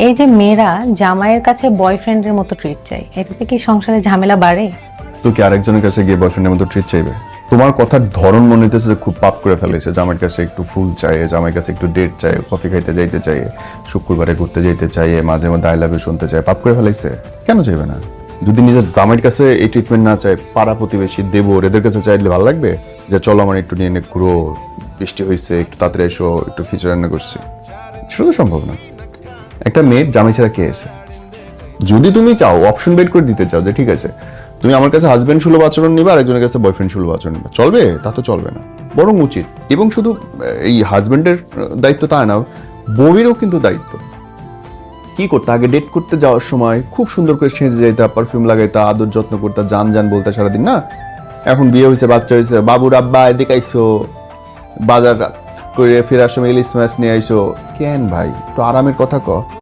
এই যে মেয়েরা জামাইয়ের কাছে বয়ফ্রেন্ডের মতো ট্রিট চাই, এটাতে কি সংসারে ঝামেলা বাড়ে? তুই কি আরেকজনের কাছে গিয়ে বয়ফ্রেন্ডের মতো ট্রিট চাইবে? তোমার কথার ধরন মনে হইতেছে যে খুব পাপ করে ফেলেছে। জামাইয়ের কাছে একটু ফুল চাই, জামাইয়ের কাছে একটু ডেট চাই, কফি খাইতে যাইতে চাই, শুক্রবারে ঘুরতে যাইতে চাই, মাঝে মধ্যে আই লাভ ইউ শুনতে চাই। পাপ করে ফেলাইছে? কেন চাইবে না? যদি নিজের জামাইয়ের কাছে এই ট্রিটমেন্ট না চায়, পাড়া প্রতিবেশী দেবর এদের কাছে চাইলে ভালো লাগবে যে চলো আমার একটু নিয়ে ঘুরো, বৃষ্টি হয়েছে, একটু তাড়াতাড়ি এসো, একটু খিচুড়ি রান্না করছি। সেটা তো সম্ভব না। একটা মেয়ের জামাই ছাড়া কে এসে? যদি তুমি চাও, অপশন বের করে দিতে চাও যে ঠিক আছে তুমি আমার কাছে হাজবেন্ড সুলভ আচরণ নিবা, আরেকজনের কাছে বয়ফ্রেন্ড সুলভ আচরণ নিবা, চলবে? তা তো চলবে না, বরং উচিত। এবং শুধু এই হাজবেন্ডের দায়িত্ব তা না, বউয়েরও কিন্তু দায়িত্ব। কি করতে, আগে ডেট করতে যাওয়ার সময় খুব সুন্দর করে সেজে যাইতা, পারফিউম লাগাইতা, আদর যত্ন করতা, জান জান বলতে সারাদিন। না, এখন বিয়ে হয়েছে, বাচ্চা হয়েছে, বাবুর আব্বা এদিকে আইসো, বাজার করে ফেরার সময় ইলিশ মাছ নিয়ে আইসো, কেন ভাই একটু আরামের কথা ক।